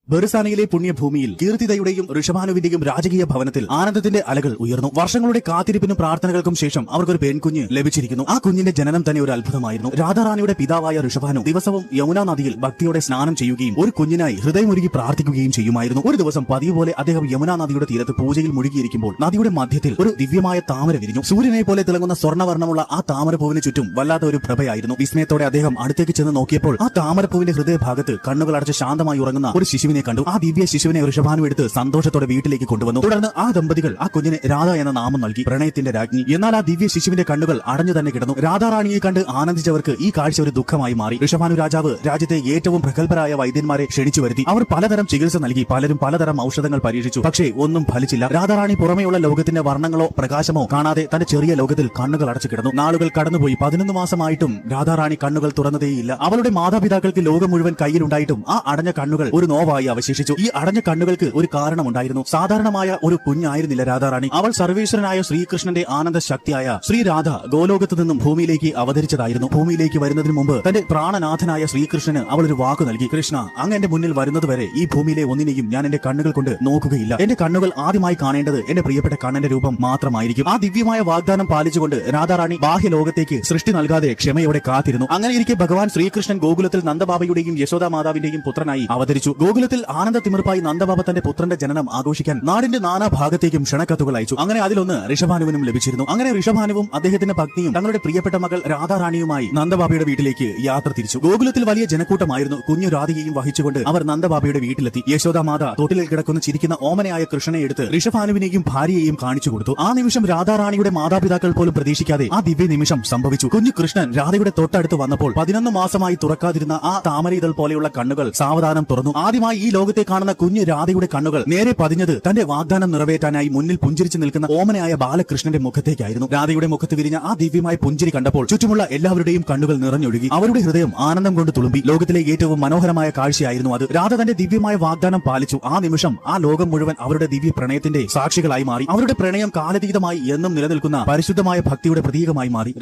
ബെർസാനയിലെ പുണ്യഭൂമിയിൽ കീർത്തിതയുടെയും ഋഷഭാനുവിന്റെയും രാജകീയ ഭവനത്തിൽ ആനന്ദത്തിന്റെ അലകൾ ഉയർന്നു. വർഷങ്ങളുടെ കാത്തിരിപ്പിനും പ്രാർത്ഥനകൾക്കും ശേഷം അവർക്കൊരു പെൺകുഞ്ഞ് ലഭിച്ചിരിക്കുന്നു. ആ കുഞ്ഞിന്റെ ജനനം തന്നെ ഒരു അത്ഭുതമായിരുന്നു. രാധാറാണിയുടെ പിതാവായ ഋഷഭാനു ദിവസവും യമുനാ നദിയിൽ ഭക്തിയോടെ സ്നാനം ചെയ്യുകയും ഒരു കുഞ്ഞിനായി ഹൃദയമൊരുക്കി പ്രാർത്ഥിക്കുകയും ചെയ്യുമായിരുന്നു. ഒരു ദിവസം പതിവ് പോലെ അദ്ദേഹം യമുനാ നദിയുടെ തീരത്ത് പൂജയിൽ മുഴുകിയിരിക്കുമ്പോൾ നദിയുടെ മധ്യത്തിൽ ഒരു ദിവ്യമായ താമര വിരിഞ്ഞു. സൂര്യനെ പോലെ തിളങ്ങുന്ന സ്വർണ്ണവർണ്ണമുള്ള ആ താമരപ്പൂവിന് ചുറ്റും വല്ലാത്ത ഒരു പ്രഭയായിരുന്നു. വിസ്മയത്തോടെ അദ്ദേഹം അടുത്തേക്ക് ചെന്ന് നോക്കിയപ്പോൾ ആ താമരപ്പൂവിന്റെ ഹൃദയഭാഗത്ത് കണ്ണുകൾ അടച്ച് ശാന്തമായി ഉറങ്ങുന്ന ഒരു ശിശുവിനെ കണ്ടു. ആ ദിവ്യ ശിശുവിനെ ഋഷഭാനു എടുത്ത് സന്തോഷത്തോടെ വീട്ടിലേക്ക് കൊണ്ടുവന്നു. തുടർന്ന് ആ ദമ്പതികൾ ആ കുഞ്ഞിന് രാധ എന്ന നാമം നൽകി, പ്രണയത്തിന്റെ രാജ്ഞി. എന്നാൽ ആ ദിവ്യ ശിശുവിന്റെ കണ്ണുകൾ അടഞ്ഞു തന്നെ കിടന്നു. രാധാറാണിയെ കണ്ട് ആനന്ദിച്ചവർക്ക് ഈ കാഴ്ച ഒരു ദുഃഖമായി മാറി. ഋഷഭാനു രാജാവ് രാജ്യത്തെ ഏറ്റവും പ്രഗത്ഭരായ വൈദ്യന്മാരെ ക്ഷണിച്ചു വരുത്തി. അവർ പലതരം ചികിത്സ നൽകി, പലരും പലതരം ഔഷധങ്ങൾ പരീക്ഷിച്ചു. പക്ഷേ ഒന്നും ഫലിച്ചില്ല. രാധാറാണി പുറമെയുള്ള ലോകത്തിന്റെ വർണ്ണങ്ങളോ പ്രകാശമോ കാണാതെ തന്റെ ചെറിയ ലോകത്തിൽ കണ്ണുകൾ അടച്ചു കിടന്നു. നാളുകൾ കടന്നുപോയി. 11 മാസമായിട്ടും രാധാറാണി കണ്ണുകൾ തുറന്നതേയില്ല. അവളുടെ മാതാപിതാക്കൾക്ക് ലോകം മുഴുവൻ കയ്യിലുണ്ടായിട്ടും ആ അടഞ്ഞ കണ്ണുകൾ ഒരു നോവായി അവശേഷിച്ചു. ഈ അടഞ്ഞ കണ്ണുകൾക്ക് ഒരു കാരണമുണ്ടായിരുന്നു. സാധാരണമായ ഒരു കുഞ്ഞായിരുന്നില്ല രാധാറാണി. അവൾ സർവേശ്വരനായ ശ്രീകൃഷ്ണന്റെ ആനന്ദ ശക്തിയായ ശ്രീരാധ ഗോലോകത്ത് നിന്നും ഭൂമിയിലേക്ക് അവതരിച്ചതായിരുന്നു. ഭൂമിയിലേക്ക് വരുന്നതിന് മുമ്പ് തന്റെ പ്രാണനാഥനായ ശ്രീകൃഷ്ണന് അവൾ ഒരു വാക്ക് നൽകി. കൃഷ്ണ, അങ്ങ് എന്റെ മുന്നിൽ വരുന്നതുവരെ ഈ ഭൂമിയിലെ ഒന്നിനെയും ഞാൻ എന്റെ കണ്ണുകൾ കൊണ്ട് നോക്കുകയില്ല. എന്റെ കണ്ണുകൾ ആദ്യമായി കാണേണ്ടത് എന്റെ പ്രിയപ്പെട്ട കണ്ണന്റെ രൂപം മാത്രമായിരിക്കും. ആ ദിവ്യമായ വാഗ്ദാനം പാലിച്ചുകൊണ്ട് രാധാറാണി ബാഹ്യലോകത്തേക്ക് സൃഷ്ടി നൽകാതെ ക്ഷമയോടെ കാത്തിരുന്നു. അങ്ങനെയിരിക്കെ ഭഗവാൻ ശ്രീകൃഷ്ണൻ ഗോകുലത്തിൽ നന്ദബാബയുടെയും യശോദാ മാതാവിന്റെയും പുത്രനായി അവതരിച്ചു. ഗോകുലത്തിൽ ആനന്ദ തിമിർപ്പായി നന്ദബാബ തന്റെ പുത്രന്റെ ജനനം ആഘോഷിക്കാൻ നാടിന്റെ നാനാഭാഗത്തേക്കും ക്ഷണക്കത്തുകൾ അയച്ചു. അങ്ങനെ അതിലൊന്ന് ഋഷഭാനുവിനും ലഭിച്ചിരുന്നു. അങ്ങനെ ഋഷഭാനുവും അദ്ദേഹത്തിന്റെ പത്നിയും തങ്ങളുടെ പ്രിയപ്പെട്ട മകൾ രാധാറാണിയുമായി നന്ദബാബയുടെ വീട്ടിലേക്ക് യാത്ര തിരിച്ചു. ഗോകുലത്തിൽ വലിയ ജനക്കൂട്ടമായിരുന്നു. കുഞ്ഞു രാധികയും വഹിച്ചുകൊണ്ട് അവർ നന്ദബാബയുടെ വീട്ടിലെത്തി. യശോദാ മാത തൊട്ടിലിൽ കിടക്കുന്ന ചിരിക്കുന്ന ഓമനയായ കൃഷ്ണനെ എടുത്ത് ഋഷഭാനുവിനെയും ഭാര്യയെയും കാണിച്ചു കൊടുത്തു. ആ നിമിഷം രാധാറാണിയുടെ മാതാപിതാക്കൾ പോലും പ്രതീക്ഷിക്കാതെ ആ ദിവ്യ നിമിഷം സംഭവിച്ചു. കുഞ്ഞു കൃഷ്ണൻ രാധയുടെ തൊട്ടടുത്ത് വന്നപ്പോൾ 11 മാസമായി തുറക്കാതിരുന്ന ആ താമരയിതൾ പോലെയുള്ള കണ്ണുകൾ സാവധാനം തുറന്നു. ആദ്യമായി ഈ ലോകത്തെ കാണുന്ന കുഞ്ഞു രാധയുടെ കണ്ണുകൾ നേരെ പതിഞ്ഞത് തന്റെ വാഗ്ദാനം നിറവേറ്റാനായി മുന്നിൽ പുഞ്ചിരിച്ചു നിൽക്കുന്ന ഓമനയായ ബാലകൃഷ്ണന്റെ മുഖത്തേക്കായിരുന്നു. രാധയുടെ മുഖത്ത് വിരിഞ്ഞ ആ ദിവ്യമായ പുഞ്ചിരി കണ്ടപ്പോൾ ചുറ്റുമുള്ള എല്ലാവരുടെയും കണ്ണുകൾ നിറഞ്ഞൊഴുകി. അവരുടെ ഹൃദയം ആനന്ദം കൊണ്ട് തുളുമ്പി. ലോകത്തിലെ ഏറ്റവും മനോഹരമായ കാഴ്ചയായിരുന്നു അത്. രാധ തന്റെ ദിവ്യമായ വാഗ്ദാനം പാലിച്ചു. ആ നിമിഷം ആ ലോകം മുഴുവൻ അവരുടെ ദിവ്യ പ്രണയത്തിന്റെ സാക്ഷികളായി മാറി. അവരുടെ പ്രണയം കാലതീതമായി എന്നും നിലനിൽക്കുന്ന പരിശുദ്ധമായ ഭക്തിയുടെ പ്രതീകമായി മാറി.